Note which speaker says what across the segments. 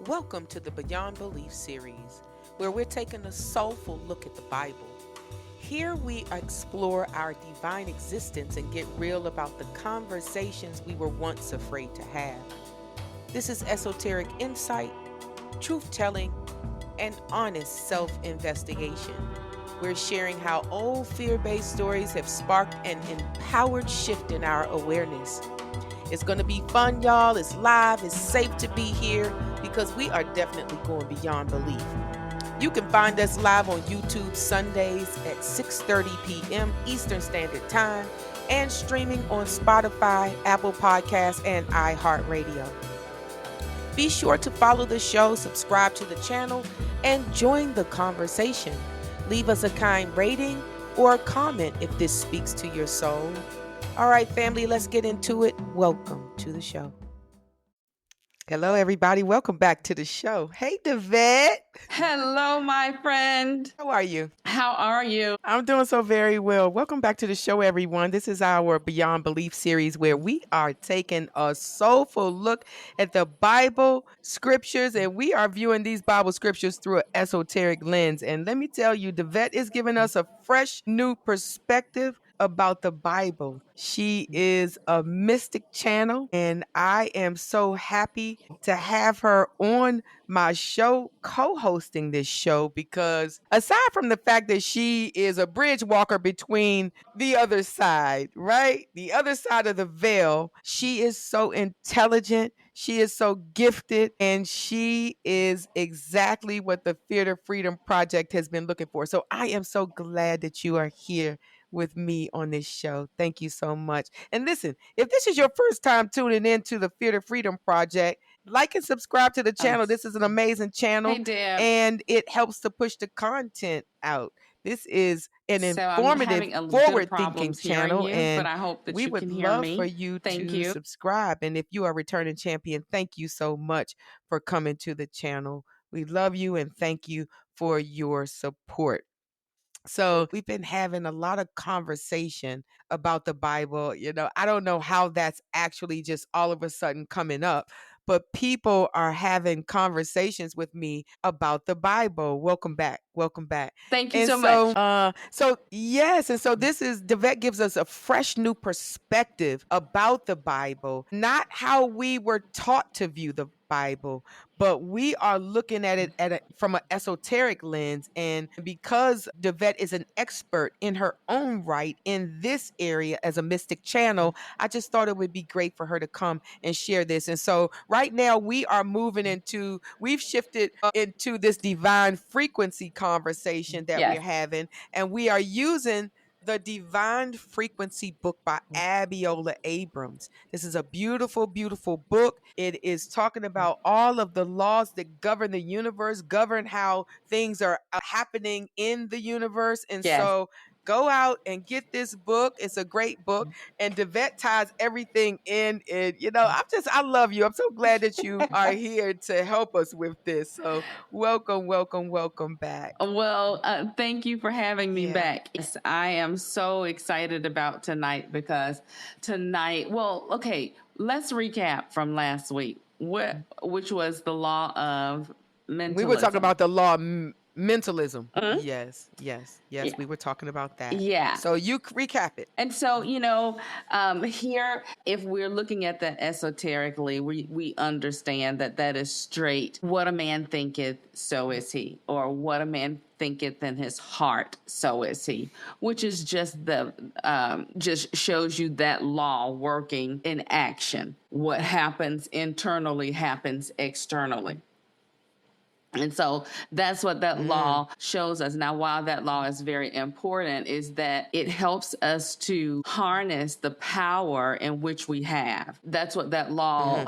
Speaker 1: Welcome to the Beyond Belief series, where we're taking a soulful look at the Bible. Here we explore our divine existence and get real about the conversations we were once afraid to have. This is esoteric insight, truth-telling, and honest self-investigation. We're sharing how old fear-based stories have sparked an empowered shift in our awareness. It's going to be fun, y'all. It's live. It's safe to be here because we are definitely going beyond belief. You can find us live on YouTube Sundays at 6:30 p.m. Eastern Standard Time and streaming on Spotify, Apple Podcasts, and iHeartRadio. Be sure to follow the show, subscribe to the channel, and join the conversation. Leave us a kind rating or a comment if this speaks to your soul. All right, family, let's get into it. Welcome to the show. Hello, everybody. Welcome back to the show. Hey, Da'vette.
Speaker 2: Hello, my friend.
Speaker 1: How are you?
Speaker 2: How are you?
Speaker 1: I'm doing so very well. Welcome back to the show, everyone. This is our Beyond Belief series where we are taking a soulful look at the Bible scriptures, and we are viewing these Bible scriptures through an esoteric lens. And let me tell you, Da'vette is giving us a fresh new perspective about the Bible. She is a mystic channel, and I am so happy to have her on my show, co-hosting this show, because aside from the fact that she is a bridge walker between the other side, right? The other side of the veil, she is so intelligent, she is so gifted, and she is exactly what the Fear to Freedom Project has been looking for. So I am so glad that you are here with me on this show. Thank you so much. And listen, if this is your first time tuning into the Fear to Freedom Project, like and subscribe to the channel. This is an amazing channel.
Speaker 2: Hey, Deb.
Speaker 1: And it helps to push the content out. This is an informative,
Speaker 2: forward-thinking
Speaker 1: forward-thinking channel, and
Speaker 2: but I hope that
Speaker 1: we
Speaker 2: you
Speaker 1: would
Speaker 2: can hear
Speaker 1: love
Speaker 2: me.
Speaker 1: for you
Speaker 2: Thank
Speaker 1: to
Speaker 2: you.
Speaker 1: subscribe. And if you are a returning champion, thank you so much for coming to the channel. We love you and thank you for your support. So we've been having a lot of conversation about the Bible. You know, I don't know how that's actually just all of a sudden coming up, but people are having conversations with me about the Bible. Welcome back. Welcome back.
Speaker 2: Thank you
Speaker 1: And
Speaker 2: so much.
Speaker 1: yes, and so this is Da'vette gives us a fresh new perspective about the Bible, not how we were taught to view the Bible, but we are looking at it from an esoteric lens. And because Da'vette is an expert in her own right in this area as a mystic channel, I just thought it would be great for her to come and share this. And so right now we've shifted into this divine frequency conversation that we're having, and we are using the Divine Frequency book by Abiola Abrams. This is a beautiful, beautiful book. It is talking about all of the laws that govern the universe, govern how things are happening in the universe. And so go out and get this book. It's a great book. And Da'vette ties everything in. And, I love you. I'm so glad that you are here to help us with this. So welcome, welcome, welcome back.
Speaker 2: Well, thank you for having me back. Yes, I am so excited about tonight because let's recap from last week, which was the Law of Mentalism.
Speaker 1: We were talking about the Law of Mentalism. Yes, we were talking about that.
Speaker 2: Yeah.
Speaker 1: So you recap it.
Speaker 2: And so, here, if we're looking at that esoterically, we understand that is straight. What a man thinketh, so is he. Or what a man thinketh in his heart, so is he. Which is just just shows you that law working in action. What happens internally happens externally. And so that's what that law shows us. Now, while that law is very important, is that it helps us to harness the power in which we have. That's what that law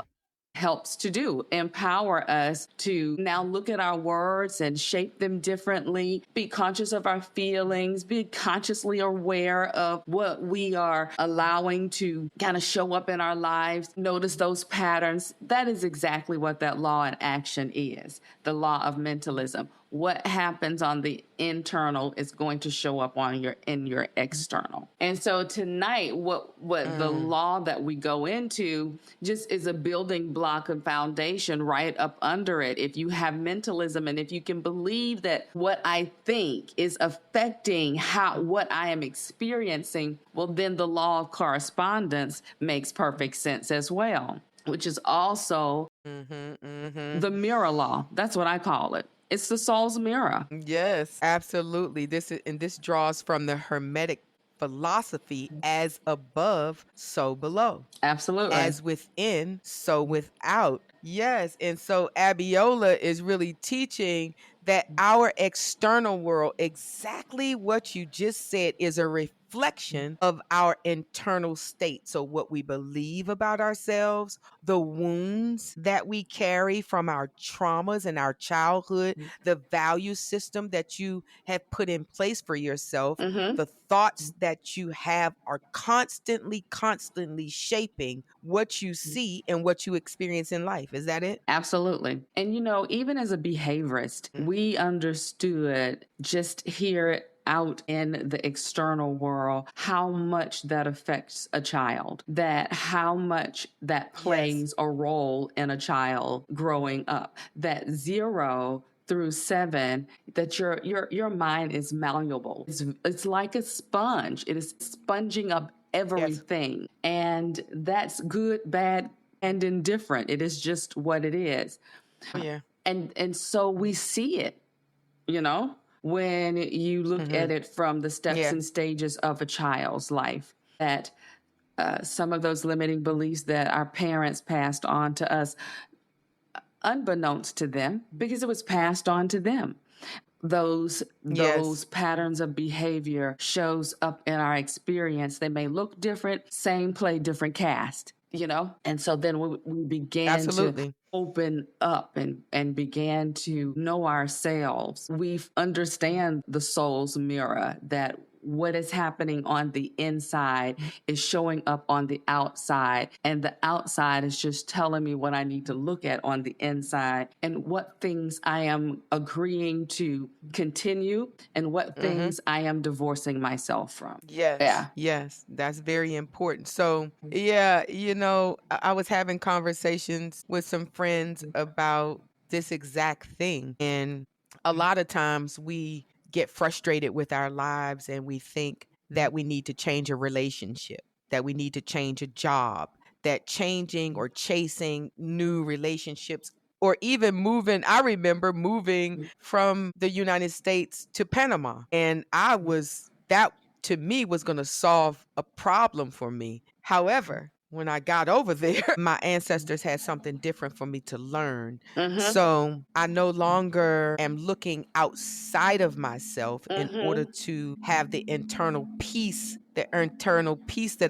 Speaker 2: helps to do, empower us to now look at our words and shape them differently, be conscious of our feelings, be consciously aware of what we are allowing to kind of show up in our lives, notice those patterns. That is exactly what that law in action is, the law of mentalism. what happens on the internal is going to show up on your external. And so tonight, what the law that we go into just is a building block and foundation right up under it. If you have mentalism, and if you can believe that what I think is affecting what I am experiencing, well, then the law of correspondence makes perfect sense as well, which is also the mirror law. That's what I call it. It's the soul's mirror.
Speaker 1: Yes, absolutely. This draws from the Hermetic philosophy, as above, so below.
Speaker 2: Absolutely.
Speaker 1: As within, so without. Yes. And so Abiola is really teaching that our external world, exactly what you just said, is a reflection of our internal state. So what we believe about ourselves, the wounds that we carry from our traumas and our childhood, the value system that you have put in place for yourself, the thoughts that you have are constantly shaping what you see and what you experience in life. Is that it?
Speaker 2: Absolutely. And even as a behaviorist, we understood just here out in the external world how much that affects a child, that how much that plays a role in a child growing up, that 0 through 7, that your mind is malleable. It's like a sponge. It is sponging up everything. Yes. And that's good, bad, and indifferent. It is just what it is.
Speaker 1: Yeah.
Speaker 2: And so we see it, when you look at it from the steps and stages of a child's life, that some of those limiting beliefs that our parents passed on to us, unbeknownst to them, because it was passed on to them. Those patterns of behavior shows up in our experience. They may look different, same play, different cast, And so then we began to open up and began to know ourselves. We understand the soul's mirror, that what is happening on the inside is showing up on the outside, and the outside is just telling me what I need to look at on the inside, and what things I am agreeing to continue and what things I am divorcing myself from.
Speaker 1: Yes, that's very important. So I was having conversations with some friends about this exact thing, and a lot of times we get frustrated with our lives and we think that we need to change a relationship, that we need to change a job, that changing or chasing new relationships, or even moving. I remember moving from the United States to Panama, and that to me was going to solve a problem for me. However, when I got over there, my ancestors had something different for me to learn. So I no longer am looking outside of myself in order to have the internal peace that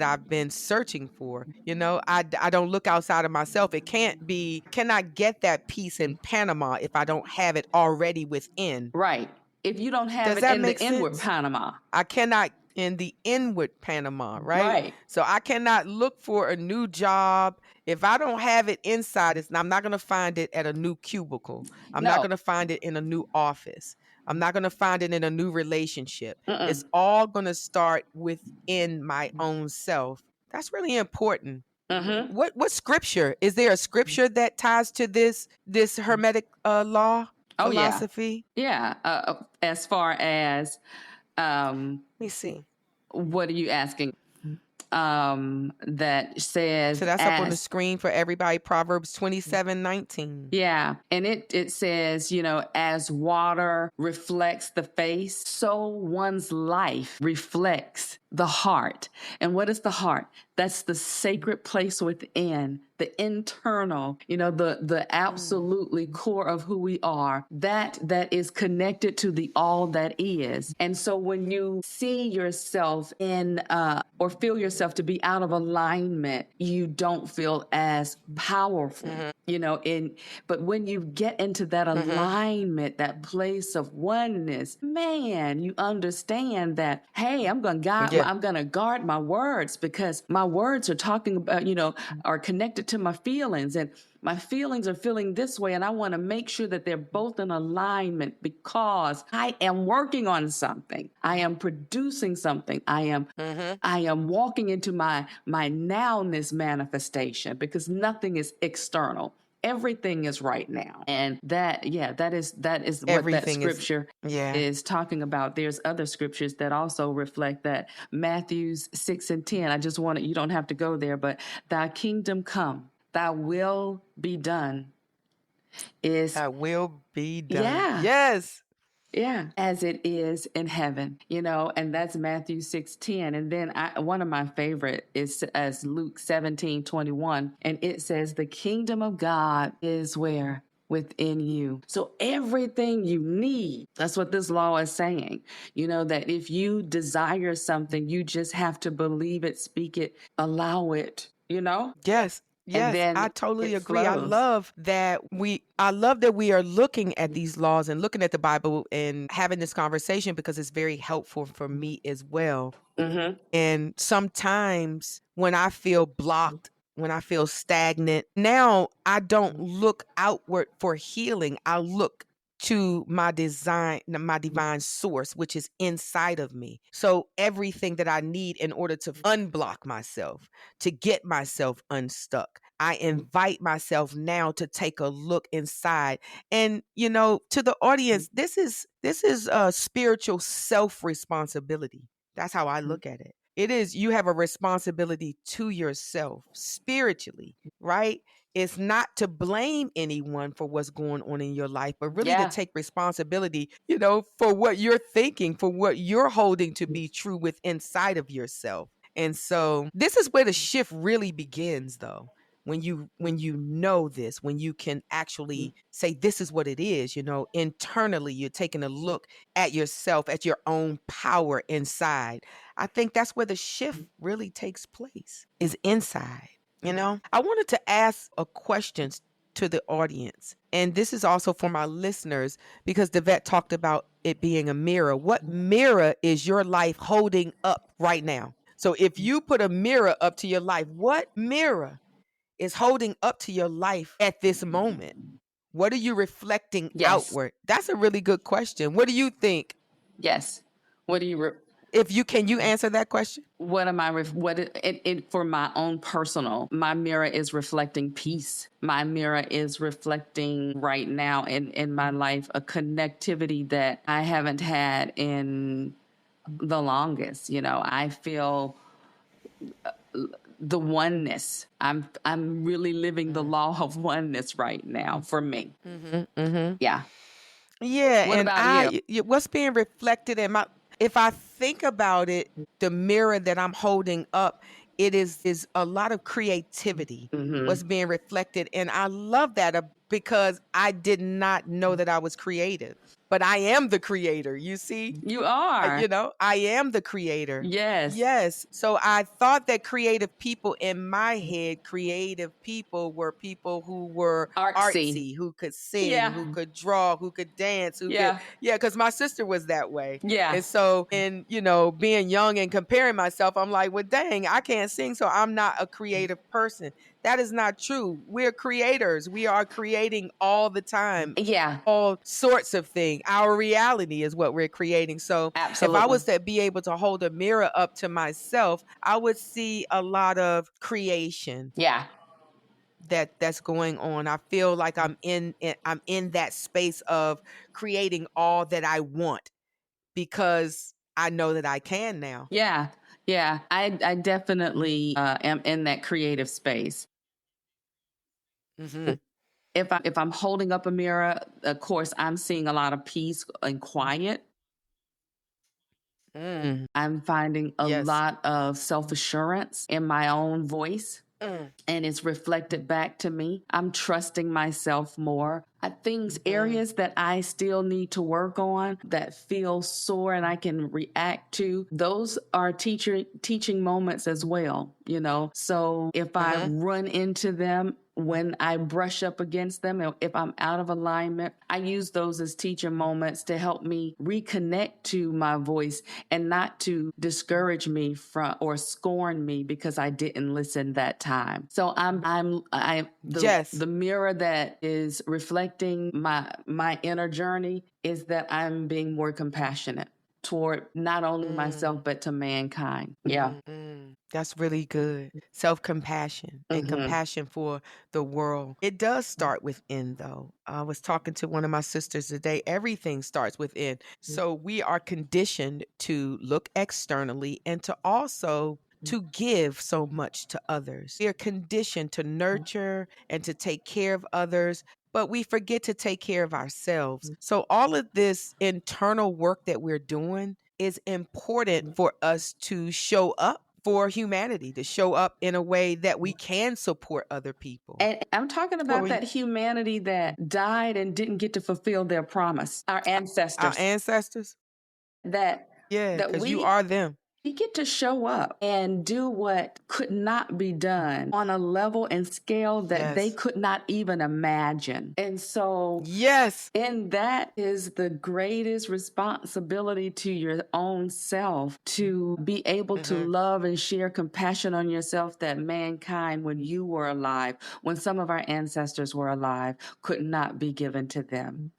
Speaker 1: I've been searching for. I don't look outside of myself. It cannot get that peace in Panama if I don't have it already within.
Speaker 2: Right. If you don't have it in the inward Panama.
Speaker 1: I cannot in the inward Panama, right? So I cannot look for a new job if I don't have it inside. I'm not going to find it at a new cubicle. I'm not going to find it in a new office. I'm not going to find it in a new relationship. It's all going to start within my own self. That's really important. What scripture? Is there a scripture that ties to this Hermetic law philosophy?
Speaker 2: Yeah. As far as
Speaker 1: let me see.
Speaker 2: What are you asking? That says,
Speaker 1: so that's up on the screen for everybody. Proverbs 27:19.
Speaker 2: Yeah. And it says, as water reflects the face, so one's life reflects the heart. And what is the heart? That's the sacred place within, the internal, the absolutely core of who we are, that is connected to the all that is. And so when you see yourself in or feel yourself to be out of alignment, you don't feel as powerful, but when you get into that alignment, that place of oneness, man, you understand that, hey, I'm going to I'm going to guard my words because my words are talking about, are connected to my feelings, and my feelings are feeling this way. And I want to make sure that they're both in alignment because I am working on something. I am producing something. I am walking into my nowness manifestation because nothing is external. Everything is right now. And that is what
Speaker 1: Everything
Speaker 2: that scripture is talking about. There's other scriptures that also reflect that. Matthew 6:10. I just want you don't have to go there, but thy kingdom come, thy will be done is
Speaker 1: That will be done.
Speaker 2: Yeah.
Speaker 1: Yes.
Speaker 2: Yeah, as it is in heaven, and that's Matthew 6:10. And then one of my favorite is as Luke 17:21. And it says, the kingdom of God is where? Within you. So everything you need, that's what this law is saying, that if you desire something, you just have to believe it, speak it, allow it,
Speaker 1: Yes.
Speaker 2: And
Speaker 1: Yes,
Speaker 2: then
Speaker 1: I totally
Speaker 2: it
Speaker 1: agree. I
Speaker 2: flows.
Speaker 1: love that we are looking at these laws and looking at the Bible and having this conversation because it's very helpful for me as well.
Speaker 2: Mm-hmm.
Speaker 1: And sometimes when I feel blocked, when I feel stagnant, now I don't look outward for healing. I look to my divine source, which is inside of me. So everything that I need in order to unblock myself, to get myself unstuck, I invite myself now to take a look inside. And to the audience, this is a spiritual self-responsibility. That's how I look at it. It is, you have a responsibility to yourself spiritually, right? It's not to blame anyone for what's going on in your life, but really to take responsibility, for what you're thinking, for what you're holding to be true with inside of yourself. And so this is where the shift really begins, though. When you know this, when you can actually say this is what it is, internally you're taking a look at yourself, at your own power inside. I think that's where the shift really takes place, is inside. I wanted to ask a question to the audience, and this is also for my listeners because Da'vette talked about it being a mirror. What mirror is your life holding up right now? So if you put a mirror up to your life, what mirror is holding up to your life at this moment? What are you reflecting outward? That's a really good question. What do you think?
Speaker 2: Yes. What do you
Speaker 1: Can you answer that question?
Speaker 2: What am I, for my own personal, my mirror is reflecting peace. My mirror is reflecting right now in my life, a connectivity that I haven't had in the longest. I feel the oneness. I'm really living the law of oneness right now for me. Yeah.
Speaker 1: Yeah.
Speaker 2: What
Speaker 1: And
Speaker 2: about you?
Speaker 1: what's being reflected in if I think about it, the mirror that I'm holding up, it is a lot of creativity, what's being reflected. And I love that because I did not know that I was creative, but I am the creator. You see?
Speaker 2: You are.
Speaker 1: I am the creator.
Speaker 2: Yes.
Speaker 1: Yes. So I thought that creative people in my head, creative people were people who were artsy, who could sing, who could draw, who could dance, because my sister was that way.
Speaker 2: Yeah.
Speaker 1: And so, being young and comparing myself, I'm like, well, dang, I can't sing, so I'm not a creative person. That is not true. We're creators. We are creating all the time.
Speaker 2: Yeah.
Speaker 1: All sorts of things. Our reality is what we're creating. So
Speaker 2: Absolutely.
Speaker 1: if I was to be able to hold a mirror up to myself, I would see a lot of creation.
Speaker 2: Yeah.
Speaker 1: That's going on. I feel like I'm in that space of creating all that I want because I know that I can now.
Speaker 2: Yeah. Yeah. I definitely am in that creative space.
Speaker 1: Mm-hmm.
Speaker 2: If I'm holding up a mirror, of course, I'm seeing a lot of peace and quiet. I'm finding a lot of self-assurance in my own voice. And it's reflected back to me. I'm trusting myself more. Areas that I still need to work on that feel sore and I can react to, those are teaching moments as well, So if I run into them, when I brush up against them, if I'm out of alignment, I use those as teacher moments to help me reconnect to my voice and not to discourage me from or scorn me because I didn't listen that time. So
Speaker 1: Yes.
Speaker 2: the mirror that is reflecting my inner journey is that I'm being more compassionate toward not only myself but to mankind. Yeah.
Speaker 1: That's really good. Self-compassion and compassion for the world. It does start within, though. I was talking to one of my sisters today. Everything starts within. So we are conditioned to look externally and to also to give so much to others. We are conditioned to nurture and to take care of others, but we forget to take care of ourselves. So all of this internal work that we're doing is important for us to show up for humanity, to show up in a way that we can support other people.
Speaker 2: And I'm talking about that humanity that died and didn't get to fulfill their promise. Our ancestors.
Speaker 1: Our ancestors? Yeah, because you are them.
Speaker 2: We get to show up and do what could not be done on a level and scale that they could not even imagine. And so, and that is the greatest responsibility to your own self, to be able to love and share compassion on yourself that mankind, when you were alive, when some of our ancestors were alive, could not be given to them,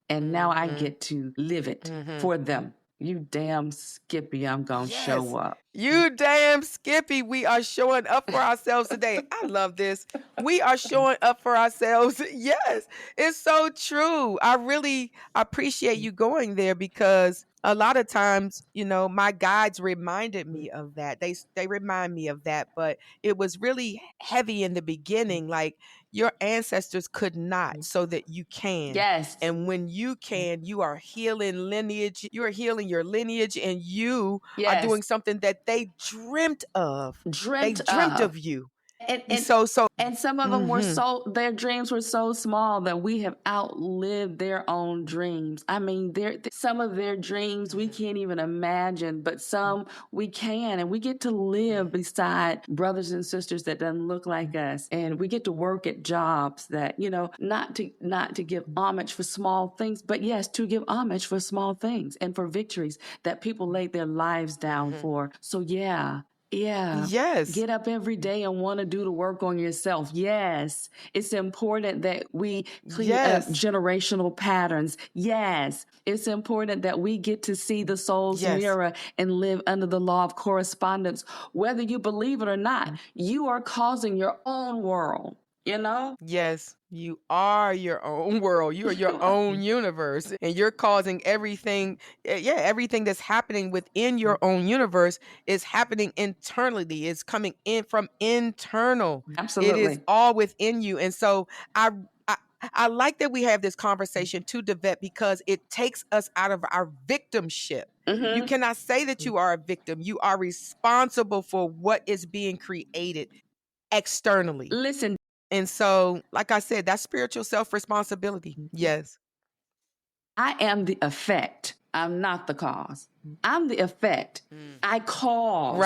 Speaker 2: And now I get to live it for them. You damn Skippy, I'm going to show up.
Speaker 1: You damn Skippy, we are showing up for ourselves today. I love this. We are showing up for ourselves. Yes, it's so true. I really appreciate you going there because a lot of times, my guides reminded me of that. They remind me of that, but it was really heavy in the beginning. Like, your ancestors could not, so that you can.
Speaker 2: Yes.
Speaker 1: And when you can, you are healing lineage. You are healing your lineage, and you are doing something that they dreamt of. They dreamt of you.
Speaker 2: And some of them were their dreams were so small that we have outlived their own dreams. I mean, some of their dreams we can't even imagine, but some we can, and we get to live beside brothers and sisters that doesn't look like us, and we get to work at jobs that, not to give homage for small things, but yes, to give homage for small things and for victories that people laid their lives down for. So yeah.
Speaker 1: Yes.
Speaker 2: Get up every day and want to do the work on yourself. Yes. It's important that we clean up generational patterns. Yes. It's important that we get to see the soul's mirror and live under the law of correspondence. Whether you believe it or not, you are causing your own world.
Speaker 1: Yes, you are your own world. You are your own universe, and you're causing everything. Everything that's happening within your own universe is happening internally. It's coming in from internal.
Speaker 2: Absolutely.
Speaker 1: It is all within you. And so I like that we have this conversation to Da'vette, because it takes us out of our victimship. You cannot say that you are a victim. You are responsible for what is being created externally.
Speaker 2: Listen.
Speaker 1: And so, like I said, that's spiritual self-responsibility. Yes.
Speaker 2: I am the effect. I'm not the cause. I'm the effect. I cause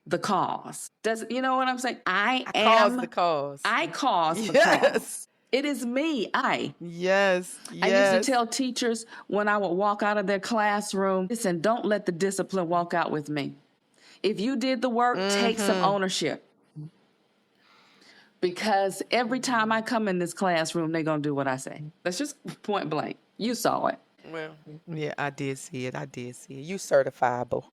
Speaker 2: the cause. You know what I'm saying? I
Speaker 1: cause the cause.
Speaker 2: I cause the cause. It is me.
Speaker 1: Yes.
Speaker 2: I used to tell teachers when I would walk out of their classroom, listen, don't let the discipline walk out with me. If you did the work, take some ownership. Because every time I come in this classroom, they're going to do what I say. That's just point blank. You saw it.
Speaker 1: Well, yeah, I did see it. You certifiable.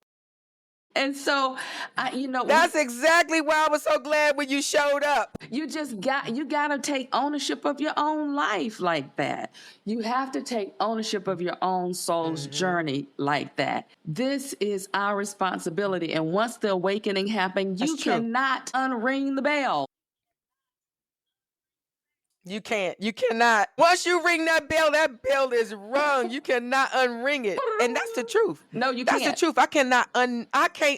Speaker 2: And so,
Speaker 1: that's exactly why I was so glad when you showed up.
Speaker 2: You got to take ownership of your own life like that. You have to take ownership of your own soul's journey like that. This is our responsibility. And once the awakening happens, you cannot unring the bell.
Speaker 1: You can't. You cannot. Once you ring that bell is rung. You cannot unring it. And that's the truth.
Speaker 2: No, you can't.
Speaker 1: That's the truth. I can't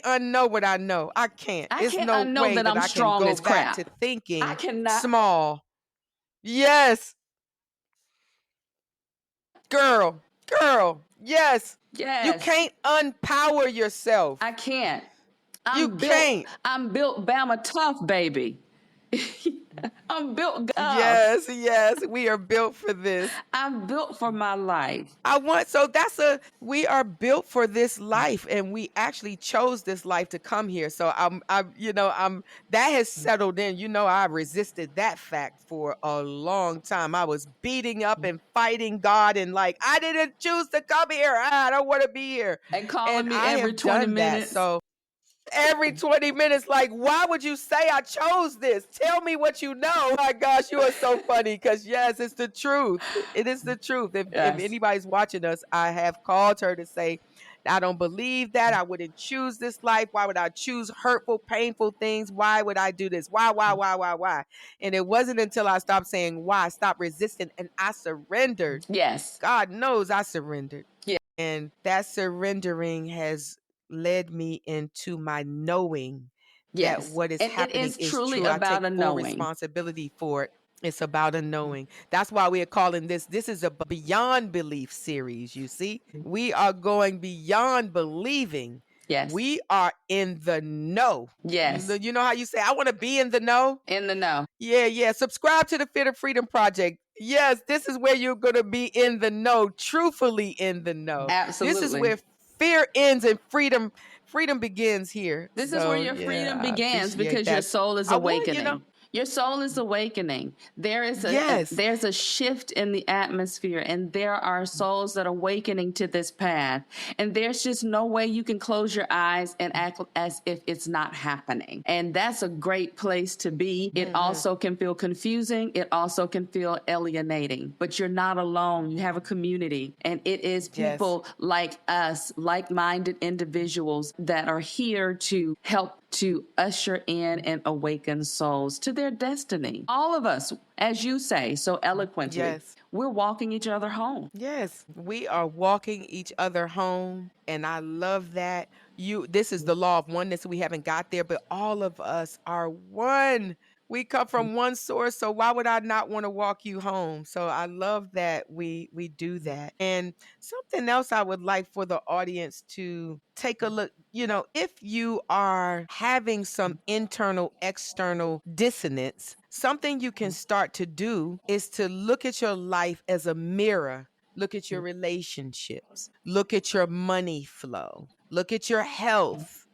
Speaker 1: unknow what I know. I can't.
Speaker 2: I can't unknow that I'm strong as crap.
Speaker 1: To thinking
Speaker 2: I cannot.
Speaker 1: Small. Yes. Girl. Yes. You can't unpower yourself.
Speaker 2: I can't.
Speaker 1: You can't.
Speaker 2: I'm built Bama tough, baby. I'm built.
Speaker 1: Yes, we are built for this.
Speaker 2: I'm built for my life.
Speaker 1: We are built for this life, and we actually chose this life to come here. So that has settled in. I resisted that fact for a long time. I was beating up and fighting God, and like, I didn't choose to come here. I don't want to be here.
Speaker 2: And calling
Speaker 1: And
Speaker 2: me
Speaker 1: I
Speaker 2: every
Speaker 1: have
Speaker 2: 20
Speaker 1: done that.
Speaker 2: minutes.
Speaker 1: So every 20 minutes, like, why would you say I chose this? Tell me what you know. Oh my gosh, you are so funny, because yes, it's the truth. It is the truth. If
Speaker 2: Yes.
Speaker 1: anybody's watching us, I have called her to say, I don't believe that. I wouldn't choose this life. Why would I choose hurtful, painful things? Why would I do this? Why? And it wasn't until I stopped saying why, I stopped resisting, and I surrendered.
Speaker 2: Yes.
Speaker 1: God knows I surrendered.
Speaker 2: Yeah.
Speaker 1: And that surrendering has led me into my knowing that
Speaker 2: Yes.
Speaker 1: what is
Speaker 2: And it
Speaker 1: happening
Speaker 2: is
Speaker 1: is
Speaker 2: truly
Speaker 1: true. I take
Speaker 2: about a
Speaker 1: full
Speaker 2: knowing.
Speaker 1: responsibility for it. It's about a knowing. That's why we are calling this is a beyond belief series, you see. We are going beyond believing.
Speaker 2: Yes.
Speaker 1: We are in the know.
Speaker 2: Yes.
Speaker 1: You know how you say, I want to be in the know?
Speaker 2: In the know.
Speaker 1: Yeah. Subscribe to the Fit of Freedom Project. Yes, this is where you're going to be in the know, truthfully in the know.
Speaker 2: Absolutely.
Speaker 1: This is where fear ends and freedom begins here.
Speaker 2: This is where your freedom begins, because your soul is awakening. Your soul is awakening. There is there's a shift in the atmosphere, and there are souls that are awakening to this path. And there's just no way you can close your eyes and act as if it's not happening. And that's a great place to be. It also can feel confusing. It also can feel alienating. But you're not alone. You have a community, and it is people like us, like-minded individuals that are here to help to usher in and awaken souls to their destiny. All of us, as you say so eloquently, we're walking each other home.
Speaker 1: Yes, we are walking each other home, and I love that. This is the law of oneness. We haven't got there, but all of us are one. We come from one source, so why would I not want to walk you home? So I love that we do that. And something else I would like for the audience to take a look, if you are having some internal, external dissonance, something you can start to do is to look at your life as a mirror. Look at your relationships. Look at your money flow. Look at your health.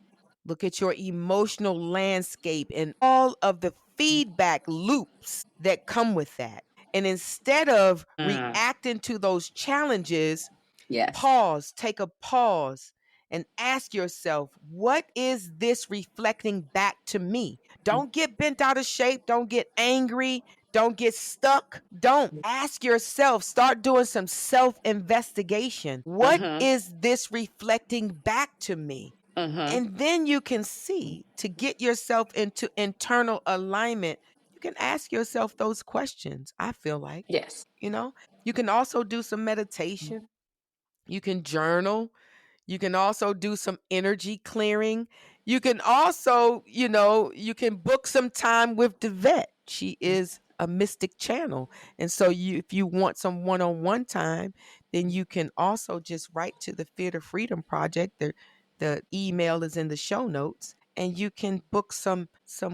Speaker 1: Look at your emotional landscape and all of the feedback loops that come with that. And instead of reacting to those challenges, take a pause and ask yourself, what is this reflecting back to me? Don't get bent out of shape. Don't get angry. Don't get stuck. Don't. Ask yourself, start doing some self-investigation. What is this reflecting back to me? And then you can see, to get yourself into internal alignment, you can ask yourself those questions, I feel like.
Speaker 2: Yes.
Speaker 1: You can also do some meditation. You can journal. You can also do some energy clearing. You can also, you can book some time with Da'vette. She is a mystic channel. And so if you want some one-on-one time, then you can also just write to the Fear to Freedom Project. The email is in the show notes, and you can book some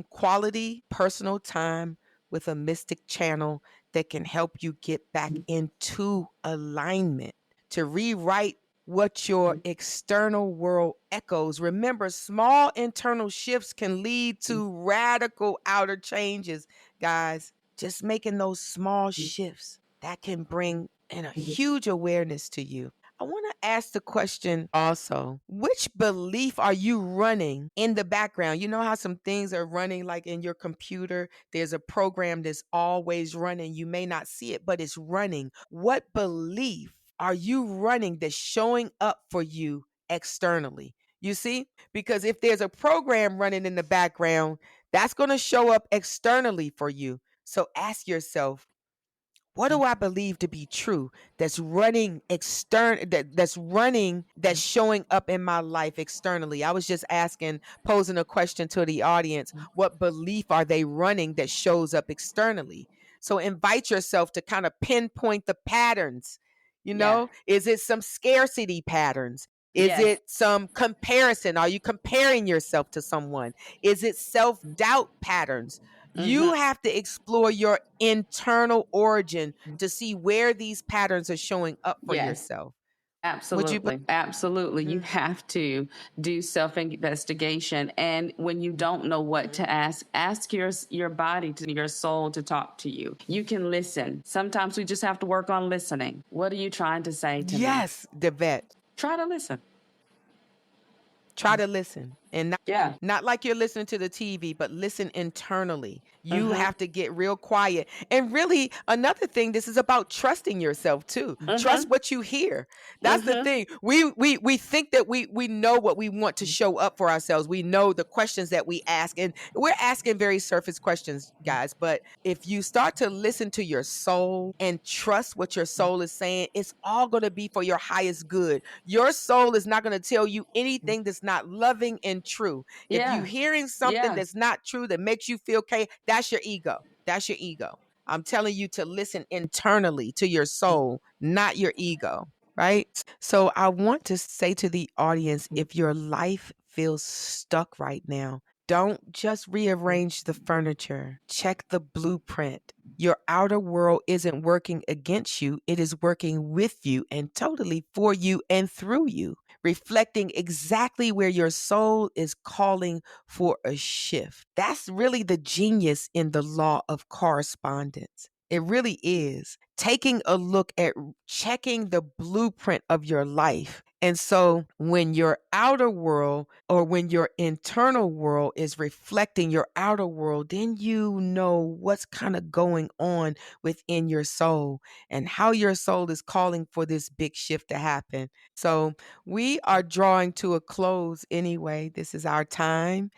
Speaker 1: quality personal time with a mystic channel that can help you get back into alignment, to rewrite what your external world echoes. Remember, small internal shifts can lead to radical outer changes, guys. Just making those small shifts, that can bring in a huge awareness to you. I want to ask the question also, which belief are you running in the background? You know how some things are running, like in your computer, there's a program that's always running. You may not see it, but it's running. What belief are you running that's showing up for you externally? You see? Because if there's a program running in the background, that's going to show up externally for you. So ask yourself, what do I believe to be true that's running that's showing up in my life externally? I was just posing a question to the audience. What belief are they running that shows up externally? So invite yourself to kind of pinpoint the patterns. Is it some scarcity patterns? Is it some comparison? Are you comparing yourself to someone? Is it self-doubt patterns? You have to explore your internal origin to see where these patterns are showing up for
Speaker 2: Yes.
Speaker 1: yourself. Would you?
Speaker 2: Absolutely. Absolutely. You have to do self investigation. And when you don't know what to ask your body, to your soul to talk to you. You can listen. Sometimes we just have to work on listening. What are you trying to say to me?
Speaker 1: Yes, Da'vette.
Speaker 2: Try to listen.
Speaker 1: Try to listen, and
Speaker 2: Yeah.
Speaker 1: not like you're listening to the TV, but listen internally. You
Speaker 2: Mm-hmm.
Speaker 1: have to get real quiet. And really, another thing, this is about trusting yourself too. Trust
Speaker 2: Mm-hmm.
Speaker 1: what you hear. That's the
Speaker 2: Mm-hmm.
Speaker 1: thing. We think that we know what we want to show up for ourselves. We know the questions that we ask, and we're asking very surface questions, guys. But if you start to listen to your soul and trust what your soul is saying, it's all going to be for your highest good. Your soul is not going to tell you anything that's not loving and true. If you
Speaker 2: Yeah.
Speaker 1: hearing something
Speaker 2: Yeah.
Speaker 1: that's not true that makes you feel okay, that's your ego. That's your ego. I'm telling you to listen internally to your soul, not your ego, right? So I want to say to the audience, if your life feels stuck right now, don't just rearrange the furniture. Check the blueprint. Your outer world isn't working against you, it is working with you and totally for you and through you, reflecting exactly where your soul is calling for a shift. That's really the genius in the law of correspondence. It really is. Taking a look at checking the blueprint of your life. And so when your outer world or when your internal world is reflecting your outer world, then you know what's kind of going on within your soul and how your soul is calling for this big shift to happen. So we are drawing to a close anyway. This is our time.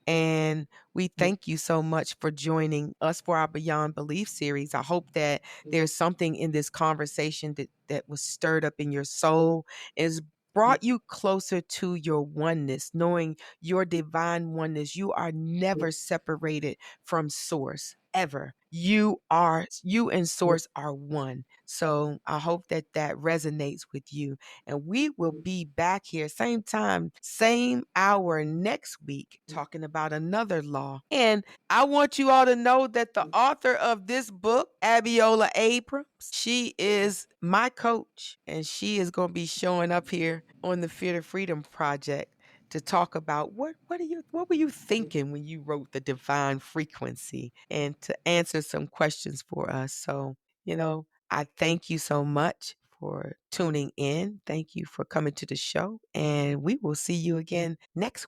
Speaker 1: And we thank you so much for joining us for our Beyond Belief series. I hope that there's something in this conversation that was stirred up in your soul, is brought you closer to your oneness, knowing your divine oneness. You are never separated from source, ever. You and source are one. So I hope that that resonates with you. And we will be back here, same time, same hour next week, talking about another law. And I want you all to know that the author of this book, Abiola Abrams, she is my coach, and she is going to be showing up here on the Fear to Freedom Project to talk about what were you thinking when you wrote the divine frequency, and to answer some questions for us. So, I thank you so much for tuning in. Thank you for coming to the show, and we will see you again next